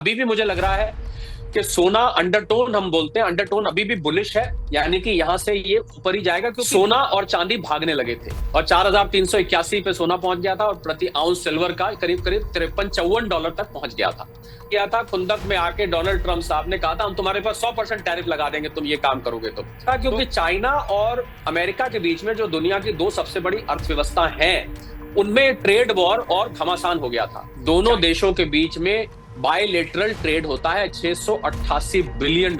अभी भी मुझे लग रहा है कि सोना अंडरटोन हम बोलते हैं, अंडरटोन अभी भी बुलिश है, यानी कि यहां से ये ऊपर ही जाएगा क्योंकि सोना और चांदी भागने लगे थे और 4,381 पे सोना पहुंच गया था और प्रति आउंस सिल्वर का करीब करीब $53-54 तक पहुंच गया था। खुंदक में आके डोनाल्ड ट्रंप साहब ने कहा था हम तुम्हारे पास 100% टैरिफ लगा देंगे तुम ये काम करोगे तो क्योंकि चाइना और अमेरिका के बीच में जो दुनिया की दो सबसे बड़ी अर्थव्यवस्था है उनमें ट्रेड वॉर और घमासान हो गया था। दोनों देशों के बीच में बायलेटरल ट्रेड होता है $688 बिलियन।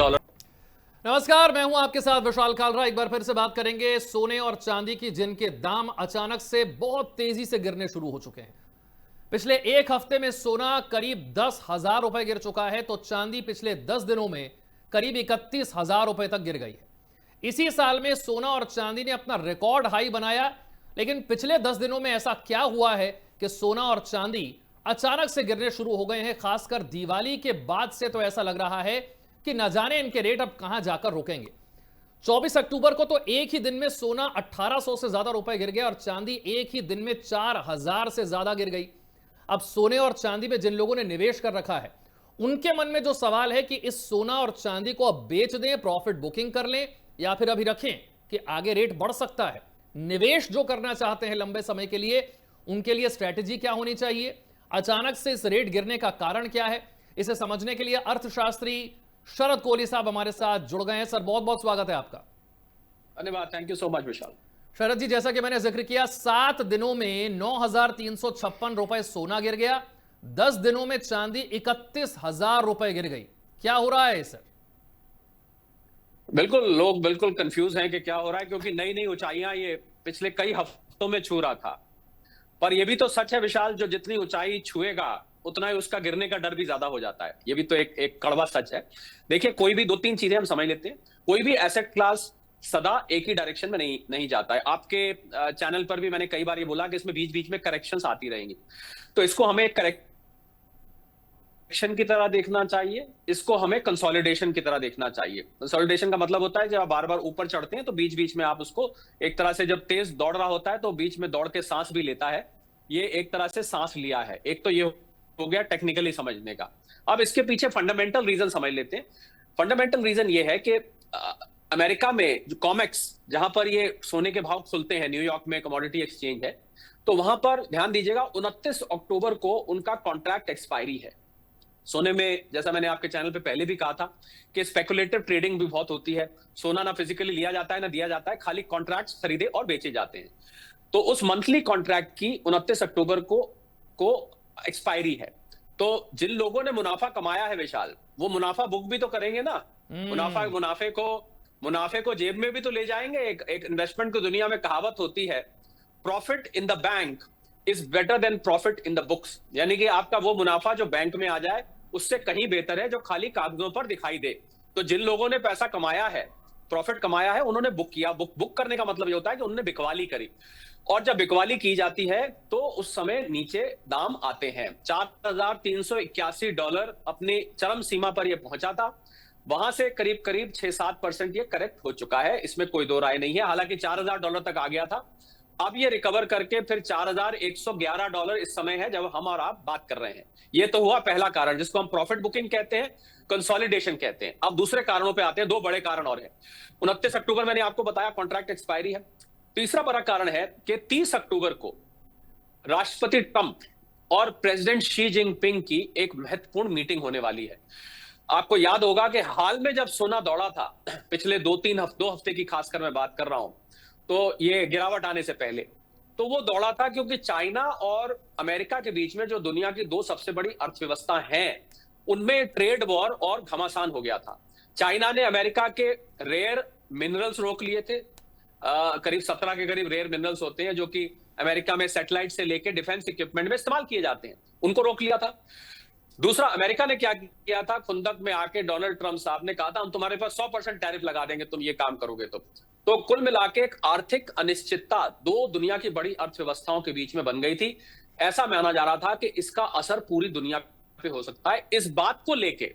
नमस्कार, मैं हूं आपके साथ विशाल कालरा। एक बार फिर से बात करेंगे सोने और चांदी की, जिनके दाम अचानक से बहुत तेजी से गिरने शुरू हो चुके हैं। पिछले एक हफ्ते में सोना करीब 10,000 रुपए गिर चुका है, तो चांदी पिछले 10 दिनों में करीब 31,000 रुपए तक गिर गई है। इसी साल में सोना और चांदी ने अपना रिकॉर्ड हाई बनाया, लेकिन पिछले 10 दिनों में ऐसा क्या हुआ है कि सोना और चांदी अचानक से गिरने शुरू हो गए हैं। खासकर दिवाली के बाद से तो ऐसा लग रहा है कि न जाने इनके रेट अब कहां जाकर रुकेंगे। 24 अक्टूबर को तो एक ही दिन में सोना 1800 से ज्यादा रुपए गिर गया और चांदी एक ही दिन में 4000 से ज्यादा गिर गई। अब सोने और चांदी में जिन लोगों ने निवेश कर रखा है, उनके मन में जो सवाल है कि इस सोना और चांदी को अब बेच दें, प्रॉफिट बुकिंग कर लें, या फिर अभी रखें कि आगे रेट बढ़ सकता है। निवेश जो करना चाहते हैं लंबे समय के लिए, उनके लिए स्ट्रैटेजी क्या होनी चाहिए, अचानक से इस रेट गिरने का कारण क्या है, इसे समझने के लिए अर्थशास्त्री शरद कोहली साहब हमारे साथ जुड़ गए हैं। सर, बहुत बहुत स्वागत है आपका। धन्यवाद, थैंक यू सो मच विशाल। शरद जी, जैसा कि मैंने जिक्र किया, 7 दिनों में 9,356 रुपए सोना गिर गया, 10 दिनों में चांदी 31,000 रुपए गिर गई। क्या हो रहा है सर? बिल्कुल, लोग बिल्कुल कंफ्यूज हैं कि क्या हो रहा है, क्योंकि नई नई ऊंचाइयां ये पिछले कई हफ्तों में छू रहा था। पर यह भी तो सच है विशाल, जो जितनी ऊंचाई छुएगा उतना ही उसका गिरने का डर भी ज्यादा हो जाता है। ये भी तो एक कड़वा सच है। देखिए, कोई भी 2-3 चीजें हम समझ लेते हैं। कोई भी एसेट क्लास सदा एक ही डायरेक्शन में नहीं जाता है। आपके चैनल पर भी मैंने कई बार ये बोला कि इसमें बीच बीच में करेक्शंस आती रहेंगी, तो इसको हमें करेक्शन की तरह देखना चाहिए, इसको हमें कंसोलिडेशन की तरह देखना चाहिए। कंसोलिडेशन का मतलब होता है जब आप बार बार ऊपर चढ़ते हैं तो बीच बीच में आप उसको एक तरह से, जब तेज दौड़ रहा होता है तो बीच में दौड़ के सांस भी लेता है, ये एक तरह से सांस लिया है। एक तो ये हो गया टेक्निकली समझने का। अब इसके पीछे फंडामेंटल रीजन समझ लेते हैं। फंडामेंटल रीजन ये है कि अमेरिका में जो कॉमेक्स, जहां पर ये सोने के भाव खुलते हैं, न्यूयॉर्क में कमोडिटी एक्सचेंज है, तो वहां पर ध्यान दीजिएगा 29 अक्टूबर को उनका कॉन्ट्रैक्ट एक्सपायरी है। सोने में, जैसा मैंने आपके चैनल पे पहले भी कहा था, कि स्पेकुलेटिव ट्रेडिंग भी बहुत होती है। सोना ना फिजिकली लिया जाता है ना दिया जाता है, खाली कॉन्ट्रैक्ट्स खरीदे और बेचे जाते हैं। तो उस मंथली कॉन्ट्रैक्ट की 29 अक्टूबर को एक्सपायरी है। तो जिन लोगों ने मुनाफा कमाया है विशाल, वो मुनाफा बुक भी तो करेंगे ना। मुनाफे को जेब में भी तो ले जाएंगे। एक इन्वेस्टमेंट की दुनिया में कहावत होती है, profit in the bank is better than profit in the books. यानी कि आपका वो मुनाफा जो बैंक में आ जाए उससे कहीं बेहतर है जो खाली कागजों पर दिखाई दे। तो जिन लोगों ने पैसा कमाया है, प्रॉफिट कमाया है, उन्होंने बुक किया। बुक करने का मतलब ये होता है कि उन्होंने बिकवाली करी, और जब बिकवाली की जाती है तो उस समय नीचे दाम आते हैं। $4,381 अपनी चरम सीमा पर यह पहुंचा था। वहां से करीब करीब 6-7% ये करेक्ट हो चुका है, इसमें कोई दो राय नहीं है। हालांकि $4,000 तक आ गया था। अब ये रिकवर करके फिर $4,111 इस समय है जब हम और आप बात कर रहे हैं। ये तो हुआ पहला कारण, जिसको हम प्रॉफिट बुकिंग कहते हैं, कंसोलिडेशन कहते हैं। अब दूसरे कारणों पे आते हैं। 2 बड़े कारण और हैं। 29 अक्टूबर मैंने आपको बताया कॉन्ट्रैक्ट एक्सपायरी है। तीसरा बड़ा कारण है कि 30 अक्टूबर को राष्ट्रपति ट्रंप और प्रेसिडेंट शी जिनपिंग की एक महत्वपूर्ण मीटिंग होने वाली है। आपको याद होगा कि हाल में जब सोना दौड़ा था, पिछले 2 हफ्ते की खासकर मैं बात कर रहा हूं, तो ये गिरावट आने से पहले तो वो दौड़ा था क्योंकि चाइना और अमेरिका के बीच में जो दुनिया की 2 सबसे बड़ी अर्थव्यवस्था हैं, उनमें ट्रेड वॉर और घमासान हो गया था। चाइना ने अमेरिका के रेयर मिनरल्स रोक लिए थे। करीब 17 के करीब रेयर मिनरल्स होते हैं जो कि अमेरिका में सैटेलाइट से लेकर डिफेंस इक्विपमेंट में इस्तेमाल किए जाते हैं, उनको रोक लिया था। दूसरा, अमेरिका ने क्या किया था, खुंदक में आके डोनाल्ड ट्रंप साहब ने कहा था हम तुम्हारे पास 100% टैरिफ लगा देंगे तुम ये काम करोगे तो कुल मिलाके एक आर्थिक अनिश्चितता 2 दुनिया की बड़ी अर्थव्यवस्थाओं के बीच में बन गई थी। ऐसा माना जा रहा था कि इसका असर पूरी दुनिया पे हो सकता है। इस बात को लेके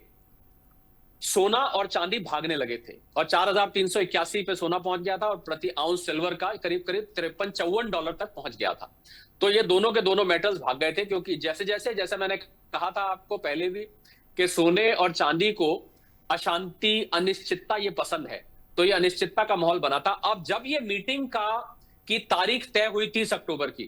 सोना और चांदी भागने लगे थे और 4,381 पे सोना पहुंच गया था और प्रति आउंस सिल्वर का करीब करीब $53-54 तक पहुंच गया था। तो ये दोनों के दोनों मेटल्स भाग गए थे, क्योंकि जैसे मैंने कहा था आपको पहले भी कि सोने और चांदी को अशांति, अनिश्चितता ये पसंद है, तो ये अनिश्चितता का माहौल बना था। अब जब ये मीटिंग की तारीख तय हुई 30 अक्टूबर की,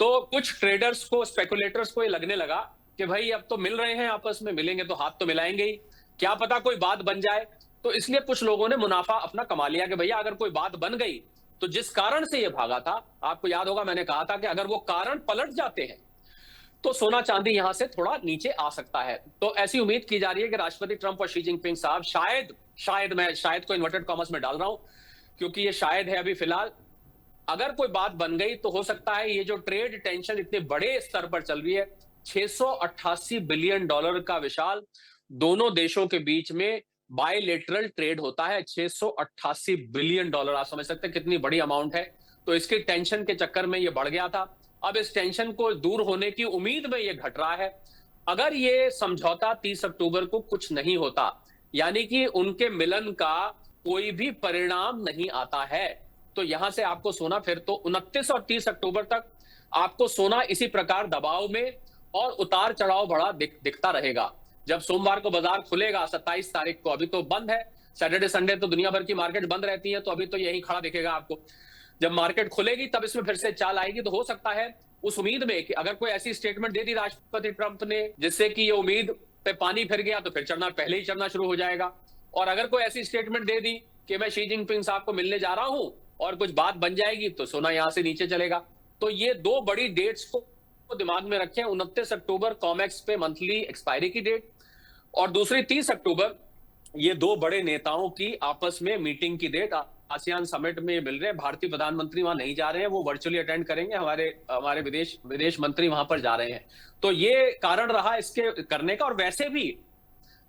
तो कुछ ट्रेडर्स को, स्पेकुलेटर्स को ये लगने लगा कि भाई अब तो मिल रहे हैं, आपस में मिलेंगे तो हाथ तो मिलाएंगे ही, क्या पता कोई बात बन जाए। तो इसलिए कुछ लोगों ने मुनाफा अपना कमा लिया कि भैया अगर कोई बात बन गई, तो जिस कारण से ये भागा था, आपको याद होगा मैंने कहा था कि अगर वो कारण पलट जाते हैं तो सोना चांदी यहां से थोड़ा नीचे आ सकता है। तो ऐसी उम्मीद की जा रही है कि राष्ट्रपति ट्रंप और शी जिनपिंग साहब शायद मैं शायद को इन्वर्टेड कॉमर्स में डाल रहा हूं, क्योंकि ये शायद है अभी फिलहाल, अगर कोई बात बन गई तो हो सकता है ये जो ट्रेड टेंशन इतने बड़े स्तर पर चल रही है, 688 बिलियन डॉलर का विशाल दोनों देशों के बीच में बायलेटरल ट्रेड होता है, 688 बिलियन डॉलर, आप समझ सकते हैं कितनी बड़ी अमाउंट है। तो इसके टेंशन के चक्कर में ये बढ़ गया था। अब इस टेंशन को दूर होने की उम्मीद में ये घट रहा है। अगर ये समझौता 30 अक्टूबर को कुछ नहीं होता, यानी कि उनके मिलन का कोई भी परिणाम नहीं आता है, तो यहां से आपको सोना फिर तो 29 और 30 अक्टूबर तक आपको सोना इसी प्रकार दबाव में और उतार चढ़ाव बड़ा दिखता रहेगा। जब सोमवार को बाजार खुलेगा 27 तारीख को, अभी तो बंद है, सैटरडे संडे तो दुनिया भर की मार्केट बंद रहती है, तो अभी तो यही खड़ा दिखेगा आपको। जब मार्केट खुलेगी तब इसमें फिर से चाल आएगी। तो हो सकता है उस उम्मीद में कि अगर कोई ऐसी स्टेटमेंट दे दी राष्ट्रपति ट्रंप ने जिससे कि ये उम्मीद पे पानी फिर गया, तो फिर चढ़ना पहले ही चढ़ना शुरू हो जाएगा। और अगर कोई ऐसी स्टेटमेंट दे दी कि मैं शी जिनपिंग साहब को मिलने जा रहा हूं और कुछ बात बन जाएगी, तो सोना यहां से नीचे चलेगा। तो ये दो बड़ी डेट्स को दिमाग में रखें, 29 अक्टूबर कॉमेक्स पे मंथली एक्सपायरी की डेट, और दूसरी 30 अक्टूबर ये दो बड़े नेताओं की आपस में मीटिंग की डेट। आसियान समिट में मिल रहे हैं, भारतीय प्रधानमंत्री वहां नहीं जा रहे हैं, वो वर्चुअली अटेंड करेंगे, हमारे विदेश मंत्री वहां पर जा रहे हैं। तो ये कारण रहा इसके करने का। और वैसे भी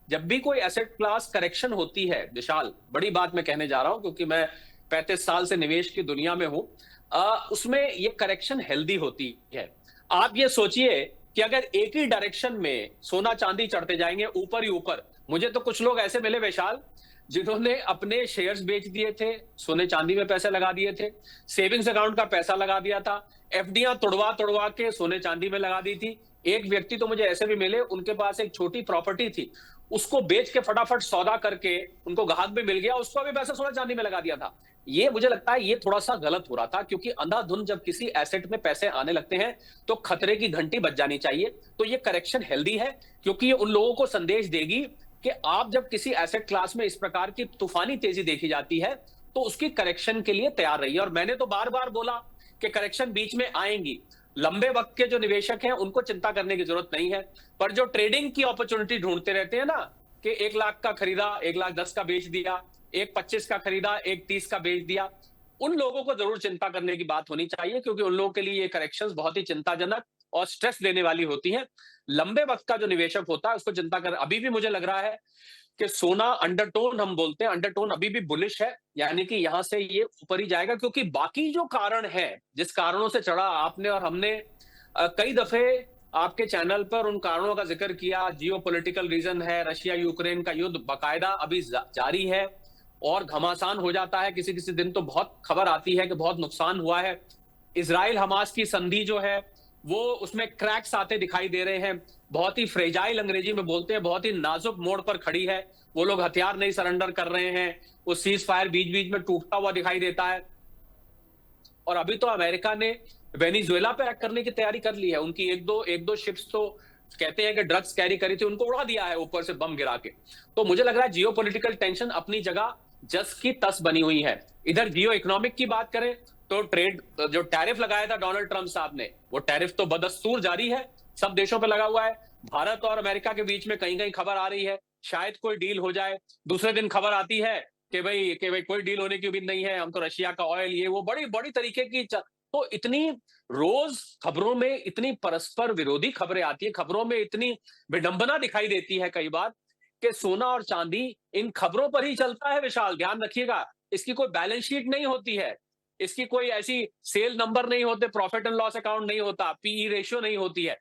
जब भी कोई एसेट क्लास करेक्शन होती है, विशाल बड़ी बात मैं कहने जा रहा हूं क्योंकि मैं 35 साल से निवेश की दुनिया में हूं, उसमें ये करेक्शन हेल्दी होती है। आप ये सोचिए कि अगर एक ही डायरेक्शन में सोना चांदी चढ़ते जाएंगे ऊपर ही ऊपर, मुझे तो कुछ लोग ऐसे मिले विशाल जिन्होंने अपने शेयर्स बेच दिए थे, सोने चांदी में पैसे लगा दिए थे, सेविंग्स अकाउंट का पैसा लगा दिया था, एफडियां तोड़वा तोड़वा के सोने चांदी में लगा दी थी। एक व्यक्ति तो मुझे ऐसे भी मिले, उनके पास एक छोटी प्रॉपर्टी थी, उसको बेच के फटाफट सौदा करके उनको ग्राहक भी मिल गया, उसको भी पैसा सोना चांदी में लगा दिया था। ये मुझे लगता है ये थोड़ा सा गलत हो रहा था, क्योंकि अंधाधुंध जब किसी एसेट में पैसे आने लगते हैं तो खतरे की घंटी बज जानी चाहिए। तो ये करेक्शन हेल्दी है, क्योंकि ये उन लोगों को संदेश देगी कि आप जब किसी एसेट क्लास में इस प्रकार की तूफानी तेजी देखी जाती है तो उसकी करेक्शन के लिए तैयार रहिए। और मैंने तो बार बार बोला कि करेक्शन बीच में आएंगी, लंबे वक्त के जो निवेशक हैं उनको चिंता करने की जरूरत नहीं है, पर जो ट्रेडिंग की अपॉर्चुनिटी ढूंढते रहते हैं ना, कि 1 लाख का खरीदा, 1,10,000 का बेच दिया, 1,25,000 का खरीदा, 1,30,000 का बेच दिया, उन लोगों को जरूर चिंता करने की बात होनी चाहिए, क्योंकि उन लोगों के लिए ये करेक्शंस बहुत ही चिंताजनक और स्ट्रेस देने वाली होती हैं। लंबे वक्त का जो निवेशक होता है उसको चिंता कर, अभी भी मुझे लग रहा है कि सोना अंडरटोन, हम बोलते हैं अंडरटोन, अभी भी बुलिश है, यानी कि यहां से ये ऊपर ही जाएगा। क्योंकि बाकी जो कारण है, जिस कारणों से चढ़ा, आपने और हमने कई दफे आपके चैनल पर उन कारणों का जिक्र किया। जियोपॉलिटिकल रीजन है, रशिया यूक्रेन का युद्ध बकायदा अभी जारी है और घमासान हो जाता है, किसी किसी दिन तो बहुत खबर आती है कि बहुत नुकसान हुआ है। इजराइल हमास की संधि जो है वो, उसमें क्रैक्स आते दिखाई दे रहे हैं, बहुत ही फ्रेजाइल, अंग्रेजी में बोलते हैं, बहुत ही नाजुक मोड़ पर खड़ी है। वो लोग हथियार नहीं सरेंडर कर रहे हैं, वो सीज फायर बीच बीच में टूटता हुआ दिखाई देता है। और अभी तो अमेरिका ने वेनेजुएला पे अटैक करने की तैयारी कर ली है। उनकी एक दो शिप्स तो कहते हैं कि ड्रग्स कैरी करी थी, उनको उड़ा दिया है ऊपर से बम गिरा के। तो मुझे लग रहा है जियोपॉलिटिकल टेंशन अपनी जगह जस की तस बनी हुई है। इधर जियो इकोनॉमिक की बात करें तो ट्रेड जो टैरिफ लगाया था डोनाल्ड ट्रंप साहब ने, वो टैरिफ तो बदस्तूर जारी है, सब देशों पे लगा हुआ है। भारत और अमेरिका के बीच में कहीं कहीं खबर आ रही है शायद कोई डील हो जाए, दूसरे दिन खबर आती है कि भाई कोई डील होने की उम्मीद नहीं है, हम तो रशिया का ऑयल, ये वो बड़ी बड़ी तरीके की तो इतनी रोज खबरों में इतनी परस्पर विरोधी खबरें आती है, खबरों में इतनी विडंबना दिखाई देती है कई बार, कि सोना और चांदी इन खबरों पर ही चलता है विशाल, ध्यान रखिएगा। इसकी कोई बैलेंस शीट नहीं होती है, इसकी कोई ऐसी सेल नंबर नहीं होते, प्रॉफिट एंड लॉस अकाउंट नहीं होता, पीई रेशियो नहीं होती है,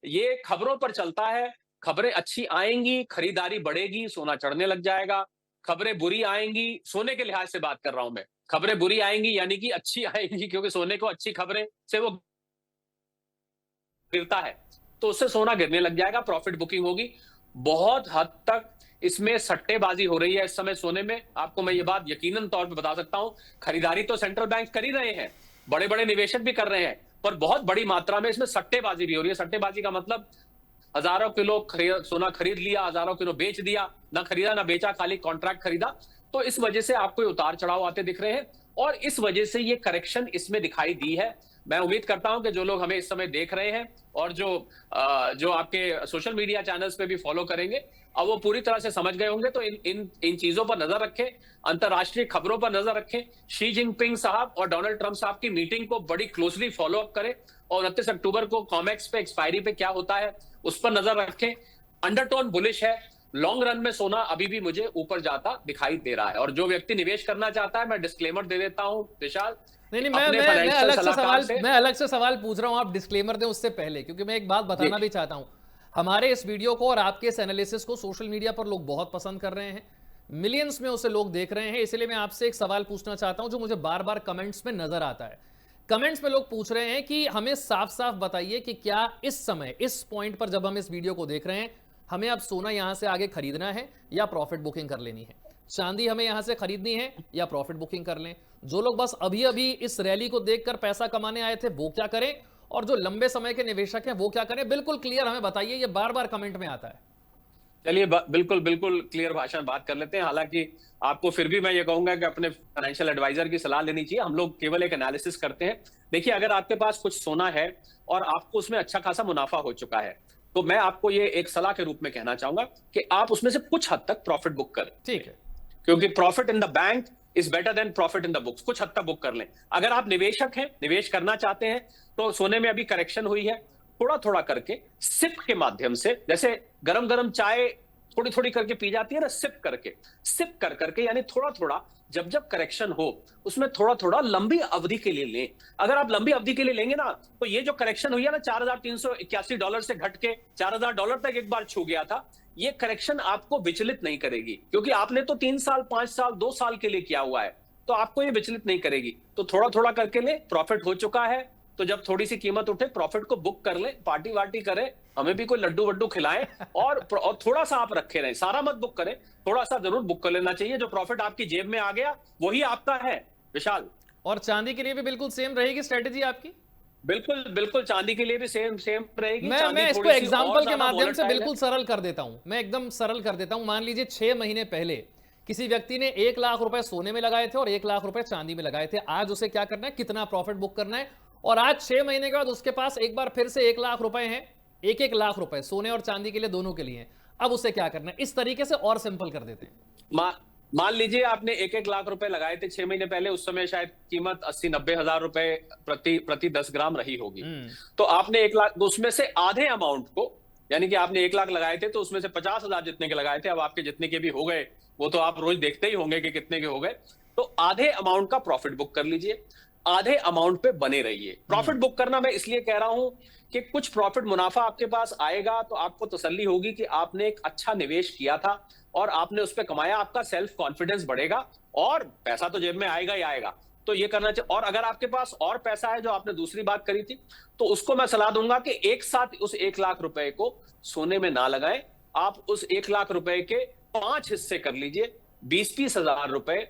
ये खबरों पर चलता है। खबरें अच्छी आएंगी, खरीदारी बढ़ेगी, सोना चढ़ने लग जाएगा। खबरें बुरी आएंगी, सोने के लिहाज से बात कर रहा हूं मैं, खबरें बुरी आएंगी यानी कि अच्छी आएंगी, क्योंकि सोने को अच्छी खबरें से वो गिरता है, तो उससे सोना गिरने लग जाएगा, प्रॉफिट बुकिंग होगी। बहुत हद तक इसमें सट्टेबाजी हो रही है इस समय सोने में। आपको मैं ये बात यकीनन तौर पे बता सकता हूं, खरीदारी तो सेंट्रल बैंक कर ही रहे हैं, बड़े बड़े निवेशक भी कर रहे हैं, पर बहुत बड़ी मात्रा में इसमें सट्टेबाजी भी हो रही है। सट्टेबाजी का मतलब हजारों किलो सोना खरीद लिया, हजारों किलो बेच दिया, ना खरीदा ना बेचा, खाली कॉन्ट्रैक्ट खरीदा। तो इस वजह से आपको उतार चढ़ाव आते दिख रहे हैं और इस वजह से ये करेक्शन इसमें दिखाई दी है। मैं उम्मीद करता हूं कि जो लोग हमें इस समय देख रहे हैं और जो आपके सोशल मीडिया चैनल्स पे भी फॉलो करेंगे, अब वो पूरी तरह से समझ गए होंगे। तो इन इन इन चीजों पर नजर रखें, अंतरराष्ट्रीय खबरों पर नजर रखें, शी जिनपिंग साहब और डोनाल्ड ट्रंप साहब की मीटिंग को बड़ी क्लोजली फॉलो अप करें और 29 अक्टूबर को कॉमेक्स पे एक्सपायरी पे क्या होता है उस पर नजर रखें। अंडरटोन बुलिश है, लॉन्ग रन में सोना अभी भी मुझे ऊपर जाता दिखाई दे रहा है। और जो व्यक्ति निवेश करना चाहता है, मैं डिस्क्लेमर दे देता हूं विशाल, नहीं, अपने फाइनेंशियल सलाहकार से मैं अलग से सवाल पूछ रहा हूं, आप डिस्क्लेमर दें उससे पहले, क्योंकि मैं एक बात बताना भी चाहता हूं। हमारे इस वीडियो को और आपके इस एनालिसिस को सोशल मीडिया पर लोग बहुत पसंद कर रहे हैं, मिलियंस में उसे लोग देख रहे हैं। इसलिए मैं आपसे एक सवाल पूछना चाहता हूं जो मुझे बार बार कमेंट्स में नजर आता है। कमेंट्स में लोग पूछ रहे हैं कि हमें साफ साफ बताइए कि क्या इस समय, इस पॉइंट पर जब हम इस वीडियो को देख रहे हैं, हमें अब सोना यहां से आगे खरीदना है या प्रॉफिट बुकिंग कर लेनी है? चांदी हमें यहां से खरीदनी है या प्रॉफिट बुकिंग कर लें? जो लोग बस अभी अभी इस रैली को देखकर पैसा कमाने आए थे वो क्या करें, और जो लंबे समय के निवेशक हैं वो क्या करें? बिल्कुल क्लियर हमें बताइए, ये बार बार कमेंट में आता है। चलिए बिल्कुल बिल्कुल क्लियर भाषा में बात कर लेते हैं। हालांकि आपको फिर भी मैं ये कहूंगा कि अपने फाइनेंशियल एडवाइजर की सलाह लेनी चाहिए। हम लोग केवल एक एनालिसिस करते हैं। देखिए, अगर आपके पास कुछ सोना है और आपको उसमें अच्छा खासा मुनाफा हो चुका है, तो मैं आपको ये एक सलाह के रूप में कहना चाहूंगा कि आप उसमें से कुछ हद तक प्रॉफिट बुक करें। ठीक है, क्योंकि profit in the bank is better than profit in the books. कुछ हद तक बुक कर लें। अगर आप निवेशक हैं, निवेश करना चाहते हैं, तो सोने में अभी करेक्शन हुई है, थोड़ा थोड़ा करके सिप के माध्यम से, जैसे गरम गरम चाय थोड़ी थोड़ी करके पी जाती है ना, सिप करके, सिप कर करके, यानी थोड़ा थोड़ा, जब जब करेक्शन हो उसमें थोड़ा थोड़ा लंबी अवधि के लिए लें। अगर आप लंबी अवधि के लिए लेंगे ना, तो ये जो करेक्शन हुई है ना, $4,381 से घट के $4,000 तक एक बार छू गया था, ये करेक्शन आपको विचलित नहीं करेगी, क्योंकि आपने तो 3 साल 5 साल 2 साल के लिए किया हुआ है, तो आपको ये विचलित नहीं करेगी। तो थोड़ा थोड़ा करके ले, प्रॉफिट हो चुका है तो जब थोड़ी सी कीमत उठे प्रॉफिट को बुक कर ले, पार्टी वार्टी करें, हमें भी कोई लड्डू वड्डू खिलाएं और थोड़ा सा आप रखे रहें, सारा मत बुक करें, थोड़ा सा जरूर बुक कर लेना चाहिए। जो प्रॉफिट आपकी जेब में आ गया वही आपका है विशाल। और चांदी के लिए भी बिल्कुल सेम रहेगी स्ट्रेटेजी आपकी? बिल्कुल बिल्कुल, चांदी के लिए भी सेम सेम रहेगी। मैं इसको एग्जांपल के माध्यम से बिल्कुल सरल कर देता हूं। मैं एकदम सरल कर देता हूं। मान लीजिए 6 महीने पहले किसी व्यक्ति ने 1 लाख रुपए सोने में लगाए थे और 1 लाख रुपए चांदी में लगाए थे। आज उसे क्या करना है, कितना प्रॉफिट बुक करना है, और आज 6 महीने के बाद उसके पास एक बार फिर से 1 लाख रुपए हैं, 1-1 लाख रुपए सोने और चांदी के लिए, दोनों के लिए। अब उसे क्या करना है? इस तरीके से और सिंपल कर देते हैं। मान लीजिए आपने 1-1 लाख रुपए लगाए थे 6 महीने पहले, उस समय शायद कीमत 80-90 हजार रुपए प्रति 10 ग्राम रही होगी। तो आपने 1 लाख, उसमें से आधे अमाउंट को, यानी कि आपने 1 लाख लगाए थे तो उसमें से 50,000 जितने के लगाए थे, अब आपके जितने के भी हो गए, वो तो आप रोज देखते ही होंगे कि कितने के हो गए, तो आधे अमाउंट का प्रॉफिट बुक कर लीजिए, आधे अमाउंट पे बने रहिए। प्रॉफिट बुक करना मैं इसलिए कह रहा हूं कि कुछ प्रॉफिट मुनाफा आपके पास आएगा तो आपको तसल्ली होगी कि आपने एक अच्छा निवेश किया था और आपने उस पर कमाया, आपका सेल्फ कॉन्फिडेंस बढ़ेगा और पैसा तो जेब में आएगा ही आएगा। तो ये करना चाहिए। और अगर आपके पास और पैसा है, जो आपने दूसरी बात करी थी, तो उसको मैं सलाह दूंगा कि एक साथ उस 1 लाख रुपए को सोने में ना लगाएं। आप उस 1 लाख रुपए के 5 हिस्से कर लीजिए, 20-20 हजार रुपए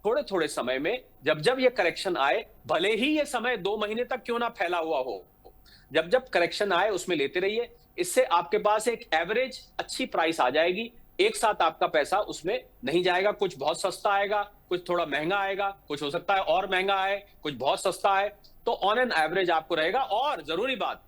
थोड़े थोड़े समय में, जब जब ये करेक्शन आए, भले ही ये समय 2 महीने तक क्यों ना फैला हुआ हो, जब जब करेक्शन आए उसमें लेते रहिए। इससे आपके पास एक एवरेज अच्छी प्राइस आ जाएगी। एक साथ आपका पैसा उसमें नहीं जाएगा, कुछ बहुत सस्ता आएगा, कुछ थोड़ा महंगा आएगा, कुछ हो सकता है और महंगा आए, कुछ बहुत सस्ता है, तो ऑन एन एवरेज आपको रहेगा। और जरूरी बात,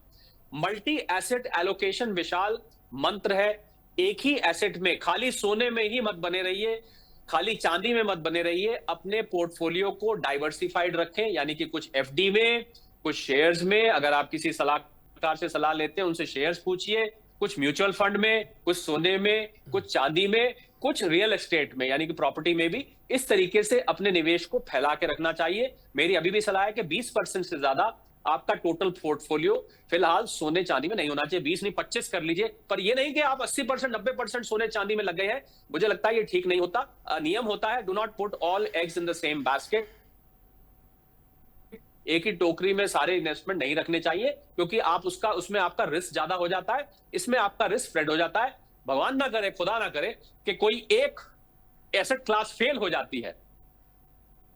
मल्टी एसेट एलोकेशन विशाल मंत्र है। एक ही एसेट में, खाली सोने में ही मत बने रहिए, खाली चांदी में मत बने रहिए, अपने पोर्टफोलियो को डाइवर्सिफाइड रखें, यानी कि कुछ एफडी में, कुछ शेयर्स में, अगर आप किसी सलाहकार से सलाह लेते हैं उनसे शेयर्स पूछिए, कुछ म्यूचुअल फंड में, कुछ सोने में, कुछ चांदी में, कुछ रियल एस्टेट में, यानी कि प्रॉपर्टी में भी। इस तरीके से अपने निवेश को फैला के रखना चाहिए। मेरी अभी भी सलाह है कि 20% से ज्यादा आपका टोटल पोर्टफोलियो फिलहाल सोने चांदी में नहीं होना चाहिए। 20 नहीं 25 कर लीजिए, पर ये नहीं कि आप 80% 90% सोने चांदी में लग गए हैं। मुझे लगता है ये ठीक नहीं होता। नियम होता है, do not put all eggs in the same basket. एक ही टोकरी में सारे इन्वेस्टमेंट नहीं रखने चाहिए, क्योंकि आप उसमें आपका रिस्क ज्यादा हो जाता है, इसमें आपका रिस्क स्प्रेड हो जाता है। भगवान ना करे, खुदा ना करे कि कोई एक एसेट क्लास फेल हो जाती है,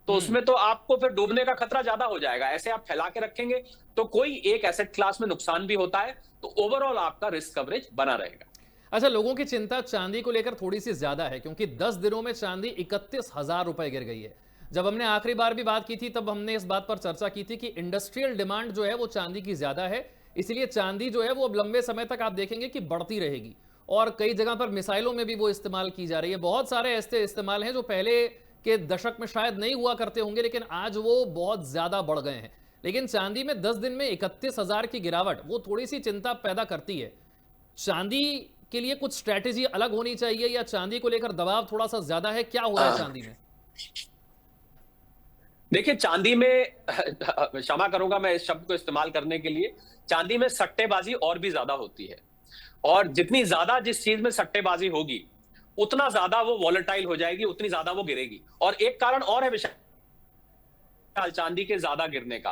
तो उसमें तो आपको फिर डूबने का खतरा ज्यादा हो जाएगा। ऐसे आप फैला के रखेंगे तो कोई एक एसेट क्लास में नुकसान भी होता है, तो ओवरऑल आपका रिस्क कवरेज बना रहेगा। अच्छा, लोगों की चिंता चांदी को लेकर थोड़ी सी ज्यादा है, क्योंकि 10 दिनों में चांदी 31,000 रुपए गिर गई है। जब हमने आखिरी बार भी बात की थी तब हमने इस बात पर चर्चा की थी कि इंडस्ट्रियल डिमांड जो है वो चांदी की ज्यादा है, इसलिए चांदी जो है वो अब लंबे समय तक आप देखेंगे कि बढ़ती रहेगी। और कई जगह पर मिसाइलों में भी वो इस्तेमाल की जा रही है। बहुत सारे ऐसे इस्तेमाल हैं जो पहले के दशक में शायद नहीं हुआ करते होंगे, लेकिन आज वो बहुत ज्यादा बढ़ गए हैं। लेकिन चांदी में 10 दिन में 31,000 की गिरावट वो थोड़ी सी चिंता पैदा करती है। चांदी के लिए कुछ स्ट्रैटेजी अलग होनी चाहिए, या चांदी को लेकर दबाव थोड़ा सा ज्यादा है? क्या हो रहा है चांदी में? देखिए, चांदी में क्षमा करूंगा मैं इस शब्द को इस्तेमाल करने के लिए, चांदी में सट्टेबाजी और भी ज्यादा होती है। और जितनी ज्यादा जिस चीज में सट्टेबाजी होगी उतना ज्यादा वो वॉलेटाइल हो जाएगी, उतनी ज्यादा वो गिरेगी। और एक कारण और है विशाल चांदी के ज्यादा गिरने का,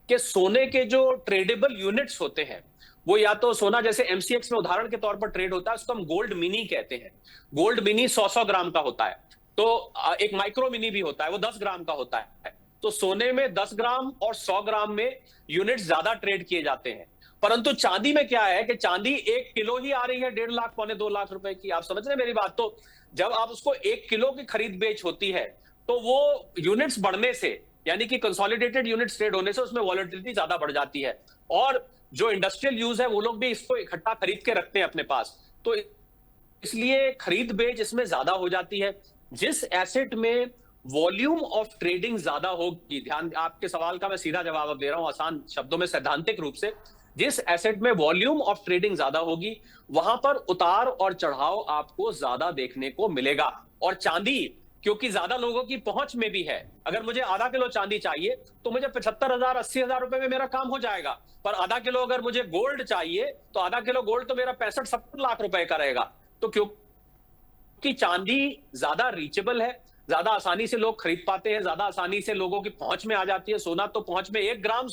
कि सोने के जो ट्रेडेबल यूनिट्स होते हैं वो या तो सोना जैसे एमसीएक्स में उदाहरण के तौर पर ट्रेड होता है, उसको हम गोल्ड मिनी कहते हैं। गोल्ड मिनी 100 ग्राम का होता है, तो एक माइक्रो मिनी भी होता है, वो 10 ग्राम का होता है। तो सोने में 10 ग्राम और 100 ग्राम में यूनिट ज्यादा ट्रेड किए जाते हैं। परंतु चांदी में क्या है कि चांदी 1 किलो ही आ रही है 1.5 लाख पौने 2 लाख रुपए की। आप समझ रहे हैं मेरी बात? तो जब आप उसको 1 किलो की खरीद बेच होती है तो वो यूनिट्स बढ़ने से, यानी कि कंसोलिडेटेड यूनिट्स ट्रेड होने से उसमें वॉलेटिलिटी ज्यादा बढ़ जाती है। और जो इंडस्ट्रियल यूज है वो लोग भी इसको इकट्ठा खरीद के रखते हैं अपने पास, तो इसलिए खरीद बेच इसमें ज्यादा हो जाती है। जिस एसेट में वॉल्यूम ऑफ ट्रेडिंग ज्यादा होगी, ध्यान, आपके सवाल का मैं सीधा जवाब दे रहा हूं आसान शब्दों में, सैद्धांतिक रूप से, जिस एसेट में वॉल्यूम ऑफ ट्रेडिंग ज्यादा होगी वहां पर उतार और चढ़ाव आपको ज्यादा देखने को मिलेगा। और चांदी क्योंकि ज्यादा लोगों की पहुंच में भी है, अगर मुझे आधा किलो चांदी चाहिए तो मुझे 75,000 80,000 रुपए में मेरा काम हो जाएगा। पर आधा किलो अगर मुझे गोल्ड चाहिए तो आधा किलो गोल्ड तो मेरा 65-70 लाख रुपए का रहेगा। तो क्योंकि चांदी ज्यादा रीचेबल है, ज्यादा आसानी से लोग खरीद पाते हैं, ज्यादा आसानी से लोगों की पहुंच में आ जाती है। सोना तो पहुंच में, 1 ग्राम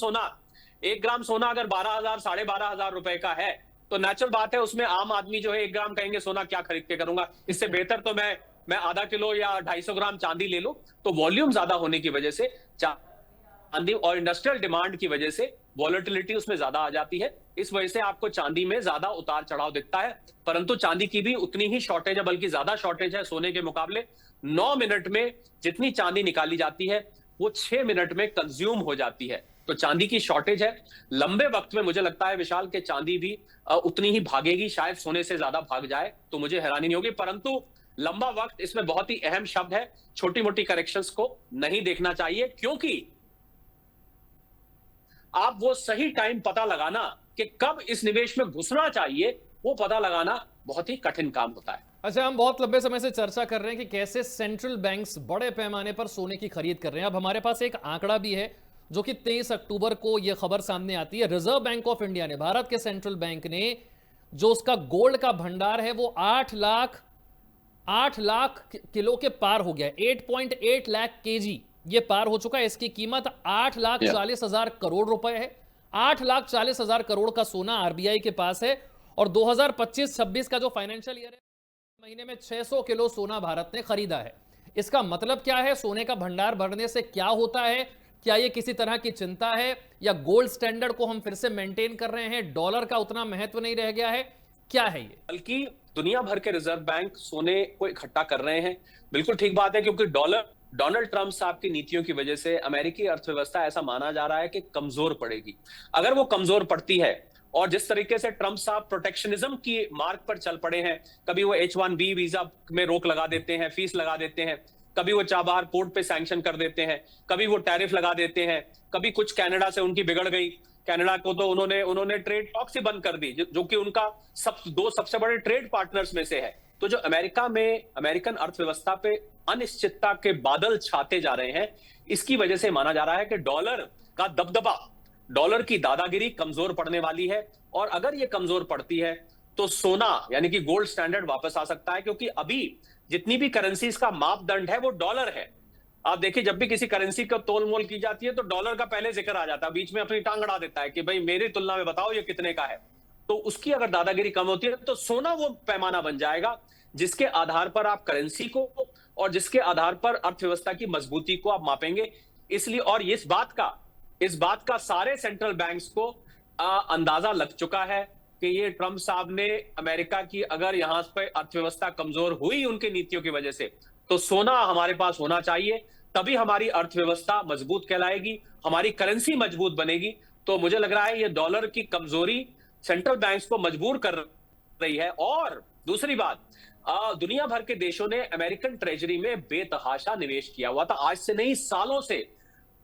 सोना अगर 12,000 12,500 रुपए का है तो नेचुरल बात है उसमें आम आदमी जो है 1 ग्राम कहेंगे सोना क्या खरीद के करूंगा, इससे बेहतर तो मैं आधा किलो या 250 ग्राम चांदी ले लूं। तो वॉल्यूम ज्यादा होने की वजह से चांदी और इंडस्ट्रियल डिमांड की वजह से वॉलेटिलिटी उसमें ज्यादा आ जाती है। इस वजह से आपको चांदी में ज्यादा उतार चढ़ाव दिखता है। परंतु चांदी की भी उतनी ही शॉर्टेज है, बल्कि ज्यादा शॉर्टेज है सोने के मुकाबले। 9 मिनट में जितनी चांदी निकाली जाती है वो 6 मिनट में कंज्यूम हो जाती है। तो चांदी की शॉर्टेज है। लंबे वक्त में मुझे लगता है विशाल के चांदी भी उतनी ही भागेगी, शायद सोने से ज्यादा भाग जाए तो मुझे हैरानी नहीं होगी। परंतु लंबा वक्त इसमें बहुत ही अहम शब्द है, छोटी मोटी करेक्शंस को नहीं देखना चाहिए, क्योंकि आप वो सही टाइम पता लगाना कि कब इस निवेश में घुसना चाहिए, वो पता लगाना बहुत ही कठिन काम होता है। अच्छा, हम बहुत लंबे समय से चर्चा कर रहे हैं कि कैसे सेंट्रल बैंक्स बड़े पैमाने पर सोने की खरीद कर रहे हैं। अब हमारे पास एक आंकड़ा भी है जो कि 23 अक्टूबर को यह खबर सामने आती है। रिजर्व बैंक ऑफ इंडिया ने, भारत के सेंट्रल बैंक ने, जो उसका गोल्ड का भंडार है वो 8 लाख किलो के पार हो गया। 8.8 लाख केजी ये पार हो चुका है। इसकी कीमत 8,40,000 करोड़ रुपए है। 8,40,000 करोड़ का सोना आरबीआई के पास है। और 2025-26 का जो फाइनेंशियल ईयर है, महीने में 600 किलो सोना भारत ने खरीदा है। इसका मतलब क्या है? सोने का भंडार बढ़ने से क्या होता है? क्या यह किसी तरह की चिंता है, या गोल्ड स्टैंडर्ड को हम फिर से मेंटेन कर रहे हैं, डॉलर का उतना महत्व नहीं रह गया है? क्या है ये? बल्कि दुनिया भर के रिजर्व बैंक सोने को इकट्ठा कर रहे हैं। बिल्कुल ठीक बात है, क्योंकि डोनाल्ड ट्रंप साहब की नीतियों की वजह से अमेरिकी अर्थव्यवस्था, ऐसा माना जा रहा है कि कमजोर पड़ेगी। अगर वो कमजोर पड़ती है, और जिस तरीके से ट्रंप साहब प्रोटेक्शनिज्म की मार्ग पर चल पड़े हैं, कभी वो H1B वीजा में रोक लगा देते हैं, फीस लगा देते हैं, कभी वो चाबहार पोर्ट पे सैंक्शन कर देते हैं, कभी वो टैरिफ लगा देते हैं, कभी कुछ कनाडा से उनकी बिगड़ गई। कनाडा को तो उन्होंने ट्रेड टॉक्स ही बंद कर दी, जो कि उनका दो सबसे बड़े ट्रेड पार्टनर्स में से है। तो जो अमेरिका में अमेरिकन अर्थव्यवस्था पे अनिश्चितता के बादल छाते जा रहे हैं, इसकी वजह से माना जा रहा है कि डॉलर का दबदबा, डॉलर की दादागिरी कमजोर पड़ने वाली है। और अगर ये कमजोर पड़ती है तो सोना यानी कि गोल्ड स्टैंडर्ड वापस आ सकता है, क्योंकि अभी जितनी भी करेंसीज का मापदंड है वो डॉलर है। आप देखिए, जब भी किसी करेंसी का तोल मोल की जाती है तो डॉलर का पहले जिक्र आ जाता है, बीच में अपनी टांग अड़ा देता है कि भाई मेरी तुलना में बताओ ये कितने का है। तो उसकी अगर दादागिरी कम होती है तो सोना वो पैमाना बन जाएगा जिसके आधार पर आप करेंसी को और जिसके आधार पर अर्थव्यवस्था की मजबूती को आप मापेंगे। इसलिए और इस बात का सारे सेंट्रल बैंक्स को अंदाजा लग चुका है कि ये ट्रंप साहब ने अमेरिका की अगर यहां पर अर्थव्यवस्था कमजोर हुई उनकी नीतियों की वजह से, तो सोना हमारे पास होना चाहिए, तभी हमारी अर्थव्यवस्था मजबूत कहलाएगी, हमारी करेंसी मजबूत बनेगी। तो मुझे लग रहा है ये डॉलर की कमजोरी सेंट्रल बैंक्स को मजबूर कर रही है। और दूसरी बात, दुनिया भर के देशों ने अमेरिकन ट्रेजरी में बेतहाशा निवेश किया हुआ था, आज से नहीं सालों से।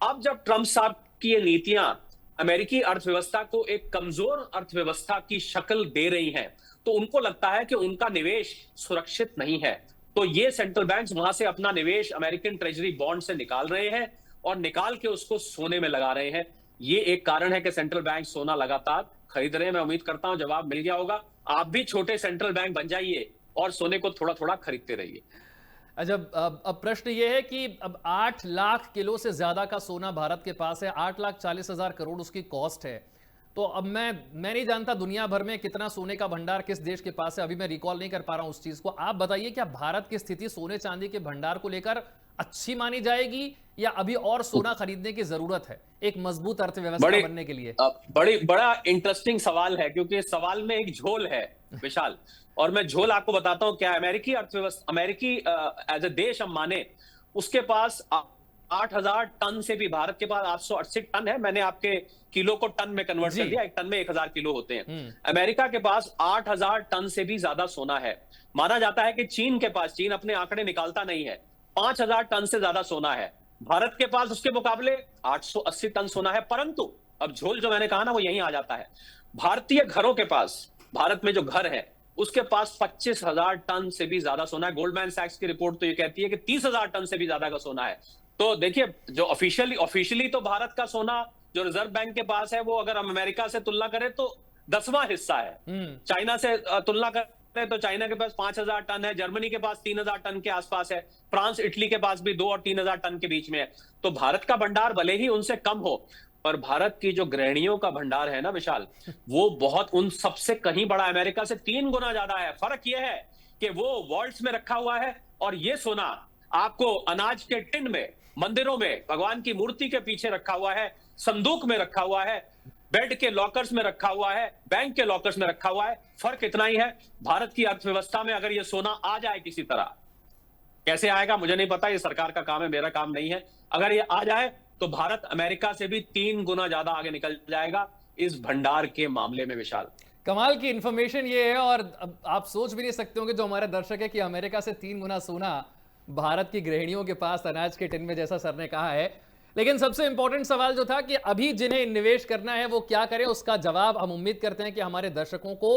अब जब ट्रंप साहब की ये नीतियां अमेरिकी अर्थव्यवस्था को एक कमजोर अर्थव्यवस्था की शक्ल दे रही हैं, तो उनको लगता है कि उनका निवेश सुरक्षित नहीं है। तो ये सेंट्रल बैंक्स वहां से अपना निवेश अमेरिकन ट्रेजरी बॉन्ड से निकाल रहे हैं और निकाल के उसको सोने में लगा रहे हैं। ये एक कारण है कि सेंट्रल बैंक सोना लगातार खरीद रहे हैं। मैं उम्मीद करता हूं जवाब मिल गया होगा। आप भी छोटे सेंट्रल बैंक बन जाइए और सोने को थोड़ा थोड़ा खरीदते रहिए। अच्छा, अब प्रश्न ये है कि अब 8 लाख किलो से ज्यादा का सोना भारत के पास है, 8,40,000 करोड़ उसकी कॉस्ट है। तो अब मैं नहीं जानता दुनिया भर में कितना सोने का भंडार किस देश के पास है, अभी मैं रिकॉल नहीं कर पा रहा हूं उस चीज को। आप बताइए, क्या भारत की स्थिति सोने चांदी के भंडार को लेकर अच्छी मानी जाएगी या अभी और सोना खरीदने की जरूरत है एक मजबूत अर्थव्यवस्था बनने के लिए? बड़ा इंटरेस्टिंग सवाल है, क्योंकि इस सवाल में एक झोल है विशाल, और मैं झोल आपको बताता हूं क्या। अमेरिकी अर्थव्यवस्था, अमेरिकी एज ए देश हम माने, उसके पास 8,000 टन से भी, भारत के पास 880 टन है। मैंने आपके किलो को टन में कन्वर्ट कर दिया, एक टन में 1,000 किलो होते हैं। अमेरिका के पास 8,000 टन से भी ज्यादा सोना है। माना जाता है कि चीन के पास, चीन अपने आंकड़े निकालता नहीं है, 5,000 टन से ज्यादा सोना है। भारत के पास उसके मुकाबले 880 टन सोना है। परंतु अब झोल जो मैंने कहा ना, वो यहीं आ जाता है। भारतीय घरों के पास, भारत में जो घर है उसके पास 25,000 टन से भी ज्यादा सोना है। गोल्डमैन सैक्स की रिपोर्ट तो ये कहती है कि 30,000 टन से भी ज्यादा का सोना है। तो देखिए, जो ऑफिशियली तो भारत का सोना जो रिजर्व बैंक के पास है, वो अगर हम अमेरिका से तुलना करें तो 10वां हिस्सा है। चाइना से तुलना करें तो चाइना के पास 5,000 टन है, जर्मनी के पास 3,000 टन के आसपास है, फ्रांस इटली के पास भी 2 और 3,000 टन के बीच में है। तो भारत का भंडार भले ही उनसे कम हो, पर भारत की जो गृहिणियों का भंडार है ना विशाल, वो बहुत उन सबसे कहीं बड़ा, अमेरिका से 3 गुना ज्यादा है। फर्क यह है कि वो वॉल्ट्स में रखा हुआ है और ये सोना आपको अनाज के टिन में, मंदिरों में भगवान की मूर्ति के पीछे रखा हुआ है, संदूक में रखा हुआ है, बेड के लॉकर्स में रखा हुआ है, बैंक के लॉकर्स में रखा हुआ है। फर्क इतना ही है। भारत की अर्थव्यवस्था में अगर ये सोना आ जाए किसी तरह, कैसे आएगा मुझे नहीं पता, ये सरकार का काम है, मेरा काम नहीं है। अगर ये आ जाए तो भारत अमेरिका से भी 3 गुना ज्यादा आगे निकल जाएगा इस भंडार के मामले में विशाल। कमाल की इंफॉर्मेशन ये है, और आप सोच भी नहीं सकते होंगे जो हमारे दर्शक है कि अमेरिका से 3 गुना सोना भारत की गृहिणियों के पास अनाज के टिन में, जैसा सर ने कहा है। लेकिन सबसे इंपॉर्टेंट सवाल जो था कि अभी जिन्हें निवेश करना है वो क्या करें, उसका जवाब हम उम्मीद करते हैं कि हमारे दर्शकों को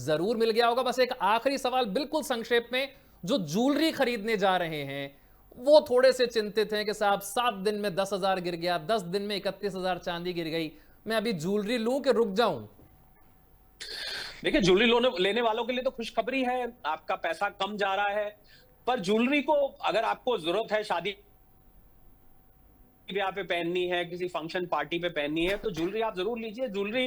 जरूर मिल गया होगा। बस एक आखिरी सवाल बिल्कुल संक्षेप में, जो ज्वेलरी खरीदने जा रहे हैं वो थोड़े से चिंतित हैं कि साहब 7 दिन में 10,000 गिर गया, 10 दिन में 31,000 चांदी गिर गई, मैं अभी ज्वेलरी लूं कि रुक जाऊं? देखिए, ज्वेलरी लेने वालों के लिए तो खुशखबरी है, आपका पैसा कम जा रहा है। पर ज्वेलरी को अगर आपको जरूरत है, शादी ब्याह पे पहननी है, किसी फंक्शन पार्टी पे पहननी है, तो ज्वेलरी आप जरूर लीजिए। ज्वेलरी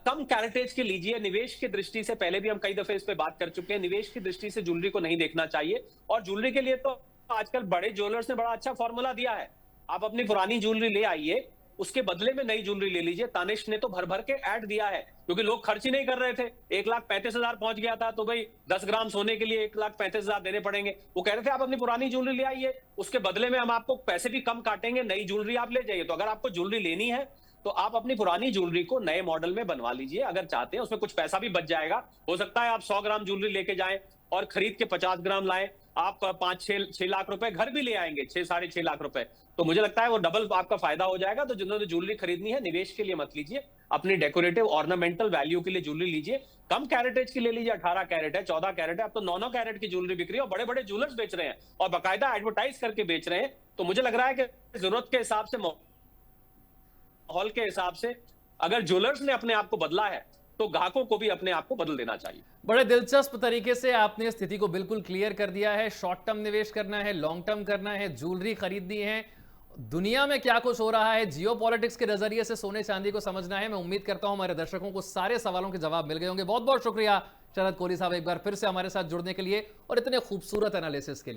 कम कैरेटेज की लीजिए। निवेश की दृष्टि से, पहले भी हम कई दफे इस पे बात कर चुके हैं, निवेश की दृष्टि से ज्वेलरी को नहीं देखना चाहिए। और ज्वेलरी के लिए तो आजकल बड़े ज्वेलर्स ने बड़ा अच्छा फॉर्मूला दिया है। आप अपनी पुरानी ज्वेलरी ले आइए, उसके बदले में नई ज्वेलरी ले लीजिए। तानिश ने तो भर भर के ऐड दिया है, क्योंकि लोग खर्च ही नहीं कर रहे थे। 1,35,000 पहुंच गया था, तो भाई 10 ग्राम सोने के लिए 1,35,000 देने पड़ेंगे। वो कह रहे थे आप अपनी पुरानी ज्वेलरी ले आइए, उसके बदले में हम आपको पैसे भी कम काटेंगे, नई ज्वेलरी आप ले जाइए। तो अगर आपको ज्वेलरी लेनी है तो आप अपनी पुरानी ज्वेलरी को नए मॉडल में बनवा लीजिए, अगर चाहते हैं। उसमें कुछ पैसा भी बच जाएगा। हो सकता है आप 100 ग्राम ज्वेलरी लेके जाएं और खरीद के 50 ग्राम लाएं, आप 5-6 लाख रुपए घर भी ले आएंगे, 6-6.5 लाख रुपए। तो मुझे लगता है वो डबल आपका फायदा हो जाएगा। तो जिन्होंने ज्वेलरी खरीदनी है, निवेश के लिए मत लीजिए, अपनी डेकोरेटिव ऑर्नामेंटल वैल्यू के लिए ज्वेलरी लीजिए। कम कैरेटेज की ले लीजिए, 18 कैरेट है, 14 कैरेट है, अब तो 9-9 कैरेट की ज्वेलरी बिक रही है और बड़े बड़े ज्वेलर्स बेच रहे हैं और बाकायदा एडवर्टाइज करके बेच रहे हैं। तो मुझे लग रहा है कि जरूरत के हिसाब से, माहौल के हिसाब से, अगर ज्वेलर्स ने अपने आप को बदला है तो ग्राहकों को भी अपने आप को बदल देना चाहिए। बड़े दिलचस्प तरीके से आपने स्थिति को बिल्कुल क्लियर कर दिया है। शॉर्ट टर्म निवेश करना है, लॉन्ग टर्म करना है, ज्वेलरी खरीदनी है, दुनिया में क्या कुछ हो रहा है, जियोपॉलिटिक्स के नजरिए से सोने चांदी को समझना है। मैं उम्मीद करता हूं हमारे दर्शकों को सारे सवालों के जवाब मिल गए होंगे। बहुत बहुत शुक्रिया शरद कोहली साहब एक बार फिर से हमारे साथ जुड़ने के लिए और इतने खूबसूरत एनालिसिस के लिए।